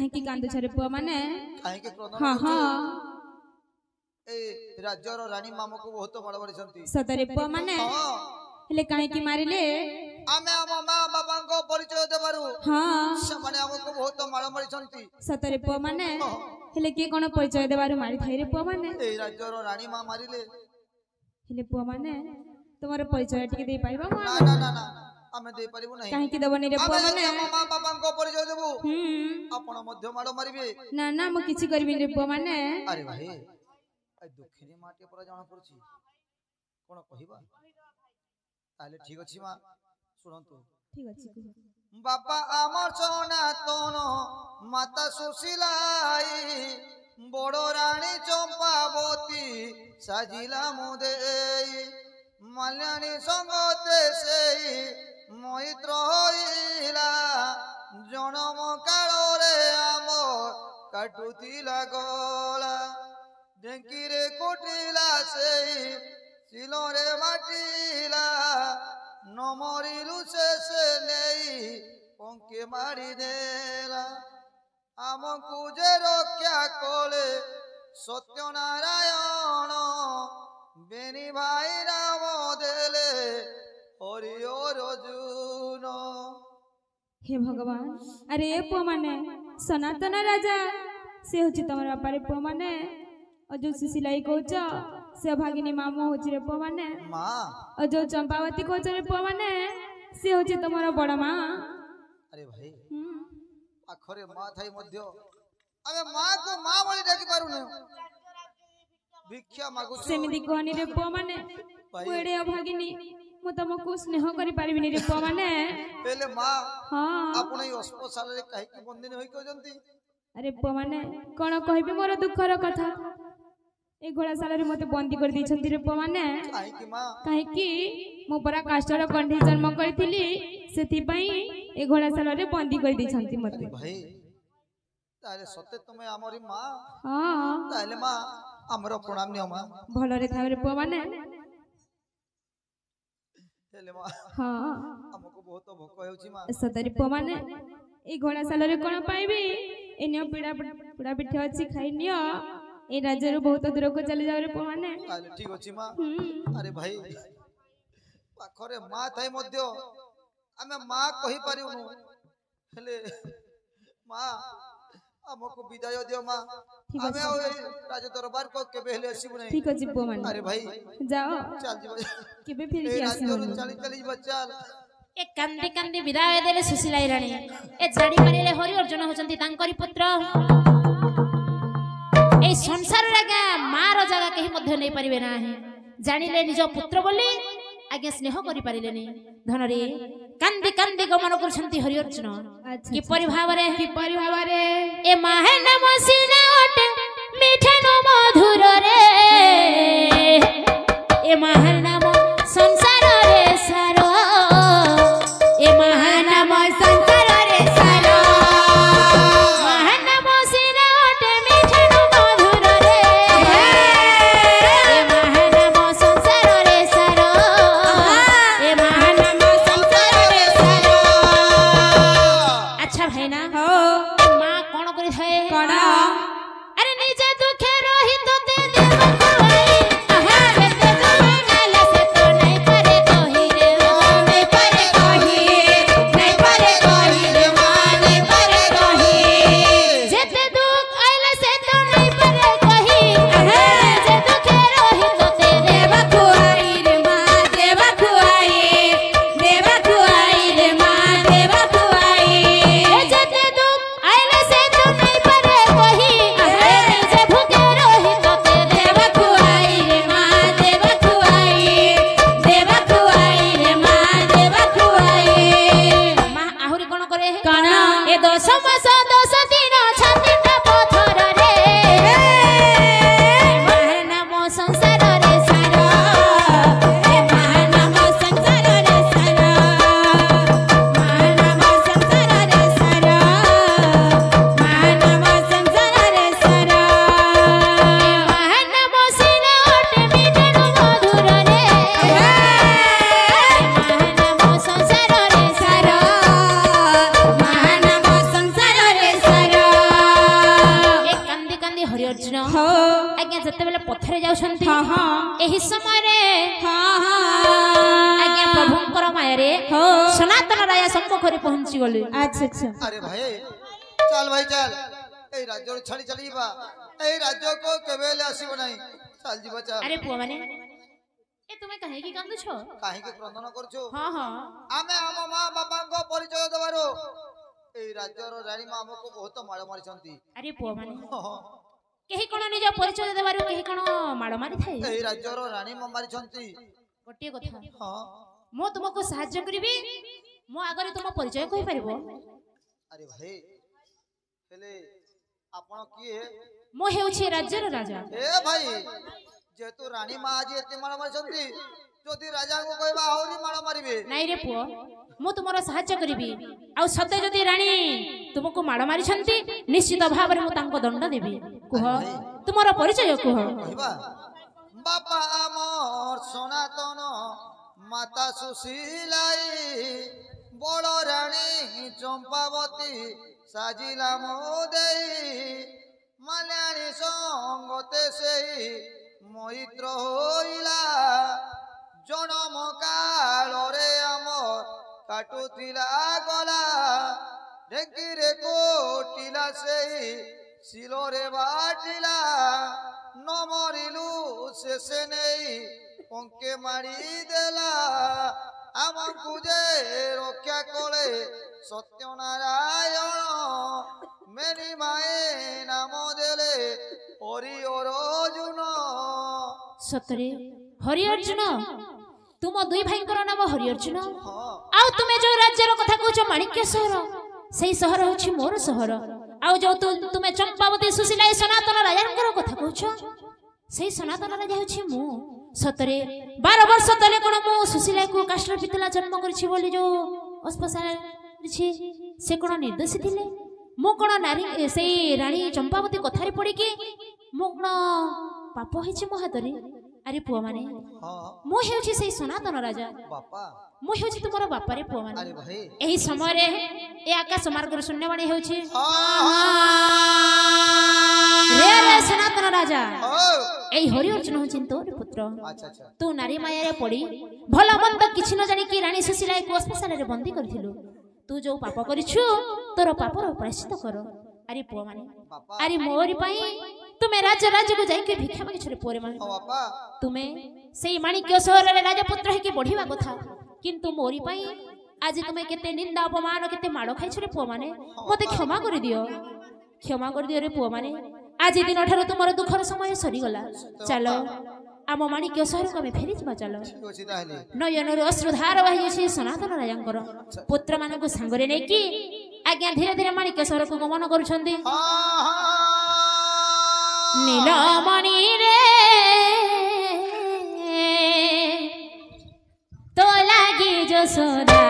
काहेकि कांदु छरे पुआ माने काहेकि क्रोधन हां हां ए राज्यर रानी मामा को बहुत बड़ बड़ छंती सतरे पुआ माने हेले काहेकि मारिले आमे हम मां बाबा को परिचय देबारु हां से माने हमको बहुत मार मारी छंती सतरे पुआ माने हेले के कोन परिचय देबारु मारी थाई रे पुआ माने ए राज्यर रानी मां मारिले हेले पुआ माने तुम्हारे परिचय टिके दे पाइबा ना ना ना ना आमे दे परिबो नहीं काहे कि दबनी रे पुआ माने हम मां बाबा को परिचय देबो आपण मध्य मारो मारिबे ना ना म किछि करबी रे पुआ माने अरे भाई ए दुखिनी माटी पर जाना पड़छि कोन कहिबा ताले ठीक अछि मां सुनंतु ठीक अछि बापा आमर सोना तोनो माता सुशीलाई बड़ो रानी चंपावती साजिला मुदे माल्याणी संगते से मैत्र होइला जनम काल रे आम काटुतिला गला ढेंकी रे कोटिला से सिलोरे माटिला नमरिलु से नहीं पंके मारी देला आमको जे रक्षा कोले सत्यनारायण बेनी भाई नाम देले हरि अर्जुन हे भगवान अरे ए पुआ माने सनातन राजा से होची तमर बापारे पुआ माने और जो सुशीलाई कहउच से भागिनी मामो होची रे पुआ माने मां और जो चंपावती कहउच रे पुआ माने से होची तमर बड़ मां अरे भाई आखरे मां थाई मध्य अबे मां को मां बोली डाकी पारुने भिक्षा मागु सेमिदी कहनी रे पुआ माने कोडे भागिनी मु तुमको स्नेह करि पारिबिनी रे पुआ माने पहले मां हां आपण ई अस्पताल रे काहे कि बंदिनी होई कहजंती अरे पुआ माने कोन कहबी मोर दुखर कथा ए घोड़ाशाला रे मते बंदी कर दी छंती रे पुआ माने काहे कि मां काहे कि मु परा काष्टर कंठी जन्म करथिली सेति पई ए घोड़ाशाला रे बंदी कर दी छंती मते भाई ताले सत्य तुमे हमरी मां हां ताले मां हमरो प्रणाम नियो मां भलो रे थावे रे पुआ माने ताले मां हां हमको बहुत भोक होउची मां सतरी पुआ माने ए घोड़ाशाला रे कोन पाइबी एनियो पीड़ा पीड़ा पिठे अछि खाइ नियो ए राज्य रे बहुत दूर को चले जाव रे पुआ माने ताले ठीक अछि मां अरे भाई पाखरे मां थाई मध्य आमे मां कहि पारिउनु हेले मां हमको विदाय दियो मां आमे राज दरबार को केबे हेले आसीबु नै ठीक अछि पुआ माने अरे भाई जाओ चल जीव केबे फिर के आसीबु चली चली जीव चल ए कांदे कांदे विदाय देले सुशीलाई रानी ए जाडी पारिले हरि अर्जुन होचंती तांकरी पुत्र ए संसार लगा मार जगह कहीं मध्य नहीं परिबे नाही जानिले निज पुत्र बोली आज्ञा स्नेह करि पारिलेनी धनरे कांदे कांदे गमन करछंती हरि अर्जुन कि परिभावरे ए माहे नाम सिना ओटे मीठे नो मधुर रे ए माहे नाम संसार रे सारो ए माहे नाम संसार रे सारो माहे नाम सिना ओटे मीठे नो मधुर रे ए माहे नाम संसार रे सारो ए माहे नाम संसार रे सारो अच्छा भाई ना हो मां कोन करि थाए कोन अरे निजे दुखे रही तो दे देव खुआई जेते जमानल से तो नहीं करे कही रे नहीं करे कही रे मां नहीं करे कही जेते दुख आइले से तो नहीं करे कही जे दुखे रही तो दे देव खुआई रे मां देव खुआई रे मां देव खुआई जेते दुख आइले से तो नहीं करे कही जे भूखे रही तो दे देव खुआई रे मां देव खुआई रे मां देव खुआई मां आहुरी कोन करे कोन ए 10 मास 10 दिन छातीटा पथर रे माहे नाम संसार रे सारा ए माहे नाम संसार रे सारा माहे नाम संसार रे सारा माहे नाम संसार रे सारा ए माहे नाम सिना ओटे मीठे नो मधुर रे माहे नाम संसार रे सारा माहे नाम संसार रे ସେତେବେଳେ ପଥରେ ଯାଉଛନ୍ତି ହଁ ହଁ ଏହି ସମୟରେ ହଁ ହଁ ଆଜ୍ଞା ପ୍ରଭୁଙ୍କର ମାୟାରେ ସନାତନ ରାୟ ସମ୍ମୁଖରେ ପହଞ୍ଚି ଗଲେ। ଆଚ୍ଛା ଆଚ୍ଛା अरे भाई चल भाई चल ए राज्य छाड़ी चली बा ए राज्य को केबेले आसीबो नाही चल जीवा चल ଆରେ ପୁଅ ମାନେ ଏ ତୁମେ କାହିଁକି କାନ୍ଦୁଛ? काहे के क्रंदन करछो ହଁ ହଁ आमे हम मां बाबा को परिचय देबारो ए राज्य रो रानी मां हमको बहुत माळ मारिसंती ଆରେ ପୁଅ ମାନେ କେହି କଣ ନିଜ ପରିଚୟ ଦେବାରୁ କେହି କଣ ମାଡ଼ ମାରିଥାଏ? ए राज्य रो रानी मां मारिसंती ଗୋଟିଏ କଥା हां ମୁଁ ତୁମକୁ ସାହାଯ୍ୟ କରିବି ମୋ ଆଗରେ ତୁମ ପରିଚୟ କହିପାରିବ? अरे भाई हेले आपण किए ମୁଁ ହେଉଛି ରାଜ୍ୟର ରାଜା। ए भाई जेतु रानी मां आज एते माळ मारिसंती जदि राजा को कहबा आहुरी माळ मारिबे ନାଇଁ ରେ ପୁଅ ମୁଁ ତୁମର ସାହାଯ୍ୟ କରିବି ଆଉ ସତେ ଯଦି ରାଣୀ ତୁମକୁ ମାଡ଼ ମାରିଛନ୍ତି ନିଶ୍ଚିତ ଭାବରେ ମୁଁ ତାଙ୍କ ଦଣ୍ଡ ଦେବି। କୁହ ତୁମର ପରିଚୟ କୁହ। କହିବା ବାପା ଆମର ସନାତନ ମାତା ସୁଶୀলাই ବଡ଼ ରାଣୀ ଚମ୍ପାବତୀ ସାଜିଲା ମୋ ଦେଇ ମାଲ୍ୟାଣୀ ସଙ୍ଗତେ ସେଇ ମୈତ୍ର ହୋଇଲା ଜନମ କାଳରେ ଆମର କାଟୁଥିଲା ଗଲା ଢେଙ୍କିରେ କୋଟିଲା ସେଇ ଶିଳରେ ବାଟିଲା ନ ମରିଲୁ ଶେଷେ ନେଇ ପଙ୍କେ ମାରିଦେଲା ଆମକୁ ଯେ ରକ୍ଷା କଲେ ସତ୍ୟନାରାୟଣ ମେରି ମାଏ ନାମ ଦେଲେ ହରି ଅର୍ଜୁନ। ସତରେ ହରି ଅର୍ଜୁନ ତୁମ ଦୁଇ ଭାଇଙ୍କର ନାମ ହରି ଅର୍ଜୁନ ହଁ ଆଉ ତୁମେ ଯୋଉ ରାଜ୍ୟର କଥା କହୁଛ ମାଣିକ୍ୟ ସହର ସେଇ ସହର ହେଉଛି ମୋର ସହର ଆଉ ଯୋଉ ତୁମେ ଚମ୍ପାବତୀ ସୁଶୀଳାଇ ସନାତନ ରାଜାଙ୍କର କଥା କହୁଛ ସେଇ ସନାତନ ରାଜା ହେଉଛି ମୁଁ। ସତରେ 12 ବର୍ଷ ତଳେ କଣ ମୁଁ ସୁଶୀଳାକୁ କାଷ୍ଟ୍ର ପିତଲା ଜନ୍ମ କରିଛି ବୋଲି ଯୋଉ ଅସ୍ପଶାଳ ସେ କଣ ନିର୍ଦ୍ଦୋଷୀ ଥିଲେ? ମୁଁ କଣ ନାରୀ ସେଇ ରାଣୀ ଚମ୍ପାବତୀ କଥାରେ ପଡିକି ମୁଁ କଣ ପାପ ହେଇଛି ମୋ ହାତରେ? ଆରେ ପୁଅ ମାନେ ହଁ ମୁଁ ହେଉଛି ସେଇ ସନାତନ ରାଜା ବାପା ମୁଁ ହେଉଛି ତୁମର ବାପାରେ ପୁଅ ମାନେ। ଆରେ ଭାଇ ଏହି ସମୟରେ ଏ ଆକାଶ ମାର୍ଗର ଶୂନ୍ୟବାଣୀ ହେଉଛି ରେ ରେ ସନାତନ ରାଜା এই হরি অর্জুন হচ্ছেন তোর পুত্র। আচ্ছা আচ্ছা তু নারী মায়ারে পড়ি ভাল মন্দ কিছু ন জানি কি রানী সুশীলাই অস্পশালে বন্দী করিছিলু তু যে পাপ করিছু তোর পাপর প্রায়শ্চিত কর। আরে পুয়া মানে বাপা আরে মোরি পাই তুমি রাজ্য রাজ্যକୁ ଯାଇକି ଭିକ୍ଷା ମାଗିଛରେ ପୁଅରେ ମାନେ ହଁ ବାପା ତୁମେ ସେଇ ମାଣିକ୍ୟ ସହରରେ ରାଜପୁତ୍ର ହେଇକି ବଢିବା କଥା କିନ୍ତୁ ମୋରି ପାଇଁ ଆଜି ତୁମେ କେତେ ନିନ୍ଦା ଅପମାନ କେତେ ମାଡ଼ ଖାଇଛରେ ପୁଅ ମାନେ ମତେ କ୍ଷମା କରିଦିଅ ରେ ପୁଅ ମାନେ ଆଜି ଦିନ ଠାରୁ ତୁମର ଦୁଃଖର ସମୟ ସରିଗଲା ଚାଲ ଆମ ମାଣିକ୍ୟ ସହରକୁ ଆମେ ଫେରିଯିବା ଚାଲ। ଠିକ ଅଛି ତାହେଲେ ନୟନରୁ ଅଶ୍ରୁଧାର ବାହିଛି ସନାତନ ରାଜାଙ୍କର ପୁତ୍ର ମାନଙ୍କୁ ସାଙ୍ଗରେ ନେଇକି ଆଜ୍ଞା ଧୀରେ ଧୀରେ ମାଣିକ୍ୟ ସହରକୁ ଗମନ କରୁଛନ୍ତି। ନୀଳମଣିରେ ତୋ ଲାଗି ଯଶୋଦା